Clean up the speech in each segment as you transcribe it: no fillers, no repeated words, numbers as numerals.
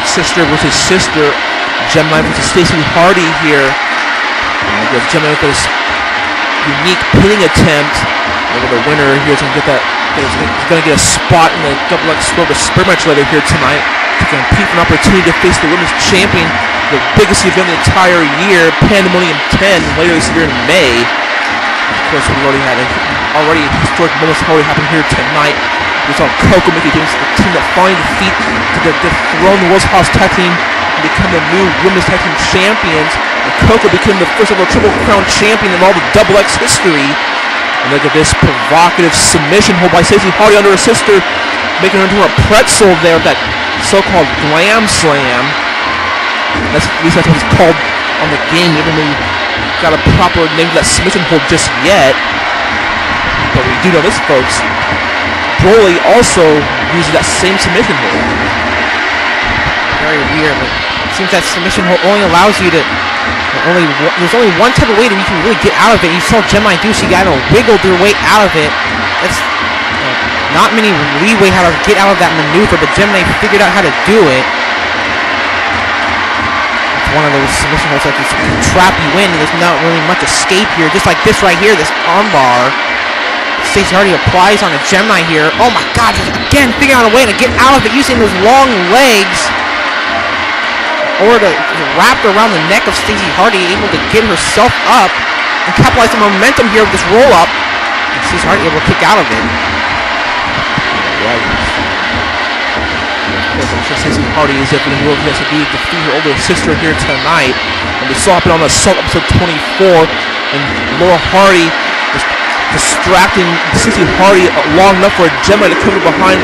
sister versus sister. Gemini versus Stacey Hardy here. Gemini with this unique pinning attempt. The winner here is going to get that. He's going to get a spot in the XXL Despair match later here tonight to compete for an opportunity to face the women's champion, the biggest event of the entire year, Pandemonium 10, later this year in May. Of course, we already had historic moments already happened here tonight. We saw Coco make it against the team that finally defeat to dethrone the World's House Tag Team and become the new women's tag team champions. And Coco became the first ever Triple Crown champion in all the XX history. And look at this provocative submission hold by Stacey Hardy under her sister, making her into a pretzel there with that so-called glam slam. At least that's what it's called on the game. We haven't really got a proper name for that submission hold just yet. But we do know this, folks. Broly also uses that same submission hold. Very weird, but it seems that submission hold only allows you to... There's only one type of way that you can really get out of it. You saw Gemini do, she got to wiggle their way out of it. That's not many leeway how to get out of that maneuver, but Gemini figured out how to do it. It's one of those submission holds that just trap you in, and there's not really much escape here. Just like this right here, this armbar. Stacey Hardy applies on a Gemini here. Oh my God, just again figuring out a way to get out of it using those long legs. Or to wrap around the neck of Stacey Hardy, able to get herself up and capitalize the momentum here with this roll up. And Stacey Hardy able to kick out of it. Right. Of course, I'm sure Stacey Hardy is definitely the world to be defeat her older sister here tonight. And we saw it on Assault episode 24, and Laura Hardy was distracting Stacey Hardy long enough for a Gemini to come behind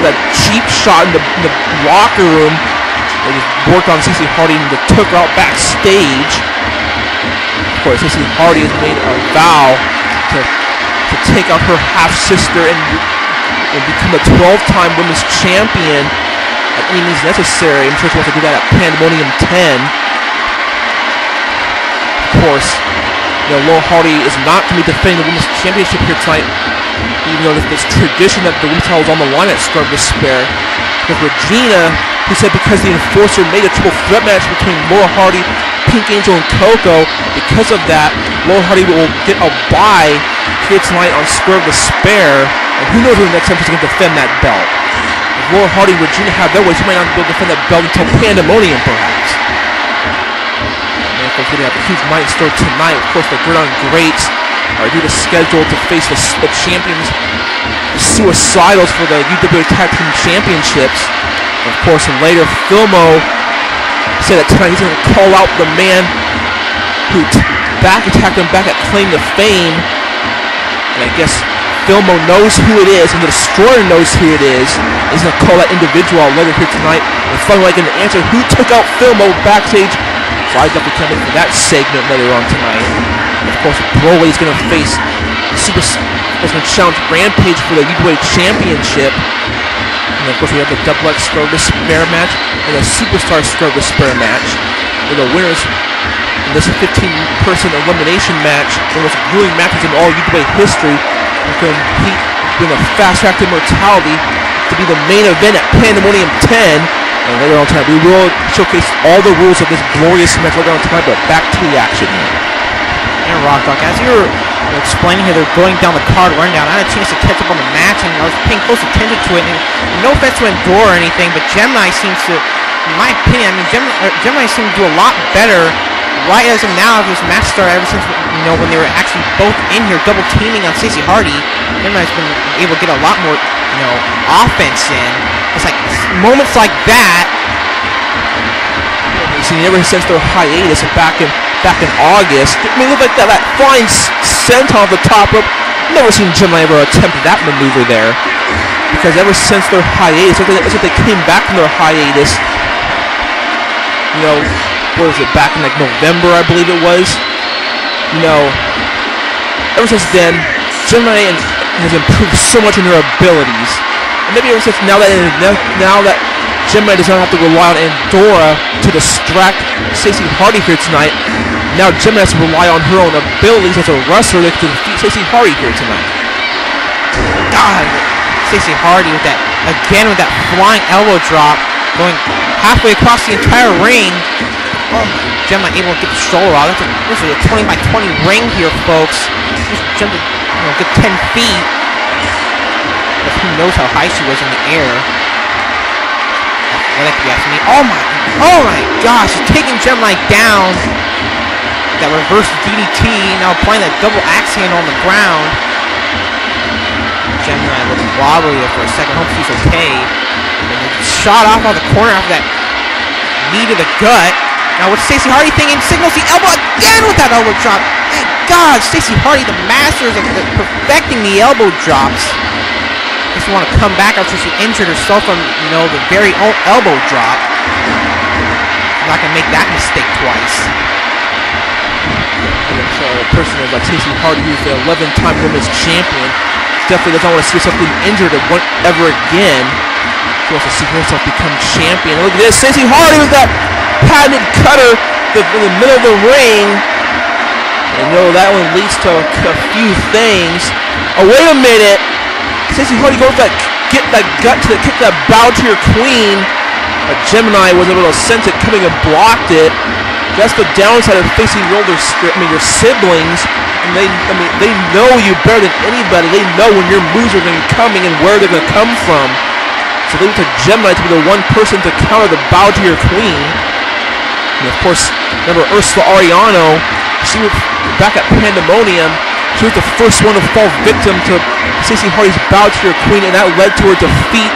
that cheap shot in the locker room. They just worked on Stacey Hardy and took her out backstage. Of course, Stacey Hardy has made a vow to take out her half-sister and become a 12-time women's champion at any means necessary. I'm sure she wants to do that at Pandemonium 10. Of course, Laura Hardy is not going to be defending the women's championship here tonight, even though there's tradition that the women's title is on the line at Square of Despair. Because Regina, who said because the Enforcer made a triple threat match between Laura Hardy, Pink Angel, and Coco, because of that, Laura Hardy will get a bye here tonight on Square of Despair, and who knows when the next time she's going to defend that belt. If Laura Hardy and Regina have their way, she might not be able to defend that belt until Pandemonium, perhaps. And of course, we have a huge night in store tonight. Of course, the Gridiron Greats are due to schedule to face the champions, the Suicidals, for the UWA Tag Team Championships. And of course, and later, Filmo said that tonight he's going to call out the man who attacked him back at Claim to Fame. And I guess Filmo knows who it is, and the Destroyer knows who it is. He's going to call that individual out later here tonight. And finally, going to answer who took out Filmo backstage. So I definitely can't wait for that segment later on tonight. And of course, Broly is going to face going to challenge Rampage for the UWA Championship. And of course, we have the XXL Square of Despair match and the Superstar Square of Despair match. And the winners in this 15-person elimination match, one of the most grueling matches in all UWA history, will compete in the Fast Track to Immortality to be the main event at Pandemonium 10. And later on tonight, we will showcase all the rules of this glorious match later on tonight, but back to the action. And Rock Dog, as you were explaining here, they're going down the card rundown. I had a chance to catch up on the match, and I was paying close attention to it. And no offense to Endor or anything, but Gemini seems to, in my opinion, Gemini seems to do a lot better right as of now. This match started ever since, when they were actually both in here double teaming on Stacey Hardy. Gemini's been able to get a lot more, offense in. It's like moments like that. See, ever since their hiatus back in August, I mean, look like that flying senton off the top rope. Never seen Gemini ever attempt that maneuver there. Because ever since their hiatus, it's like they came back from their hiatus. What was it, back in like November, I believe it was. Ever since then, Gemini has improved so much in her abilities. And maybe ever since now that Gemini does not have to rely on Andorra to distract Stacey Hardy here tonight, now Gemini has to rely on her own abilities as a wrestler to defeat Stacey Hardy here tonight. God, Stacey Hardy with that flying elbow drop. going halfway across the entire ring. Oh, Gemini able to get the stroller out. This is a 20 by 20 ring here, folks. Just jumped a good 10 feet. But who knows how high she was in the air. Athletic, you ask me. Oh my gosh, she's taking Gemini down. That reverse DDT, now applying that double axe handle on the ground. Gemini looks wobbly there for a second. Hope she's okay. And shot off on the corner after that knee to the gut. Now what's Stacey Hardy thinking? Signals the elbow again with that elbow drop. Thank God, Stacey Hardy, the masters of perfecting the elbow drops. Just want to come back after she injured herself from, the very own elbow drop. I'm not going to make that mistake twice. A person like Stacey Hardy, who's the 11-time women's champion, definitely doesn't want to see herself being injured ever again. She wants to see herself become champion. Look at this, Stacey Hardy with that patented cutter in the middle of the ring. And that one leads to a few things. Oh, wait a minute. Stacey Hardy goes to get that gut to kick that bow to your queen. But Gemini was able to sense it coming and blocked it. That's the downside of facing your siblings. And they know you better than anybody. They know when your moves are going to be coming and where they're going to come from. So they look to Gemini to be the one person to counter the bow to your queen. And of course, remember Ursula Ariano, she was back at Pandemonium. She was the first one to fall victim to Stacey Hardy's bow to your queen, and that led to her defeat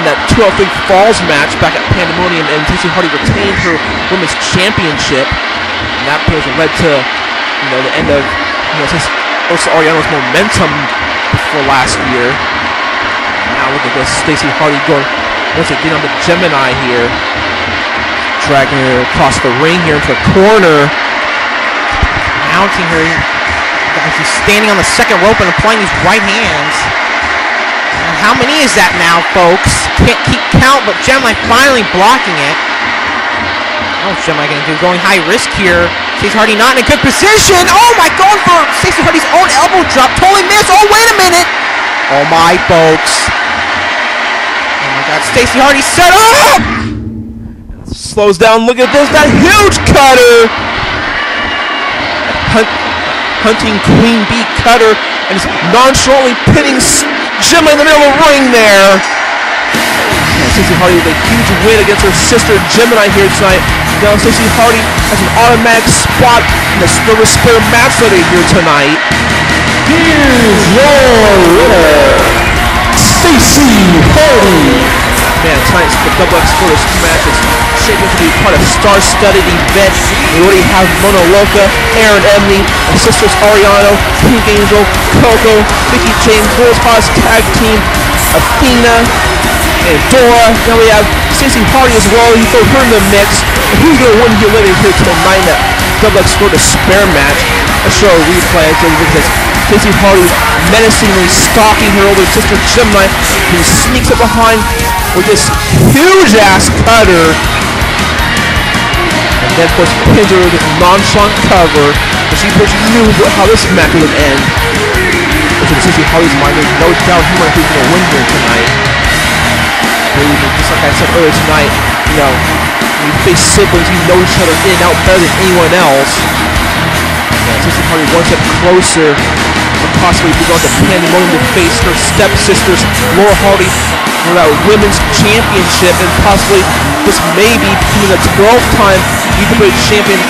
in that 2-3 Falls match back at Pandemonium, and Stacey Hardy retained her women's championship. And that led to the end of Ursula Ariano's momentum before last year. Now look at this, Stacey Hardy going once again on the Gemini here, dragging her across the ring here into the corner, mounting her. She's standing on the second rope and applying these right hands. And how many is that now, folks? Can't keep count, but Gemini finally blocking it. What's Gemini going to do? Going high risk here. Stacey Hardy not in a good position. Oh my, going for Stacey Hardy's own elbow drop. Totally missed. Oh, wait a minute. Oh my, folks. Oh my God, Stacey Hardy set up. Slows down. Look at this. That huge cutter. Hunting Queen Bee cutter and just nonchalantly pinning Gemini in the middle of the ring there. Stacey Hardy with a huge win against her sister Gemini here tonight. Now Stacey Hardy has an automatic spot in the Spare match ready here tonight. Here's your winner, Stacey Hardy. Man, tonight's the Double Explorers match is shaping up to be part of star-studded event. We already have Mona Loca, Aaron Emney, and sisters Ariano, Pink Angel, Coco, Mickey James, Girls House Tag Team, Athena, and Dora. Now we have Stacey Hardy as well. You throw her in the mix. And who's going to win here later here tonight in that Double Explorers Spare match? Let's show a replay. Stacey Hardy menacingly stalking her older sister Gemini, who sneaks up behind with this huge-ass cutter. And then, of course, pins her with this nonchalant cover. But she knew how this match would end. Which in Stacey Hardy's mind, there's no doubt who's going to win here tonight. Just like I said earlier tonight, when you face siblings, you know each other in and out better than anyone else. Stacey Hardy one step closer to possibly be going to Pandemonium to face her stepsisters, Laura Hardy, for that women's championship, and possibly this maybe being the 12th time UWA champion.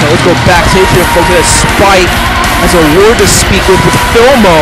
Let's go backstage here, folks. At Spike has a word to speak with Filmo.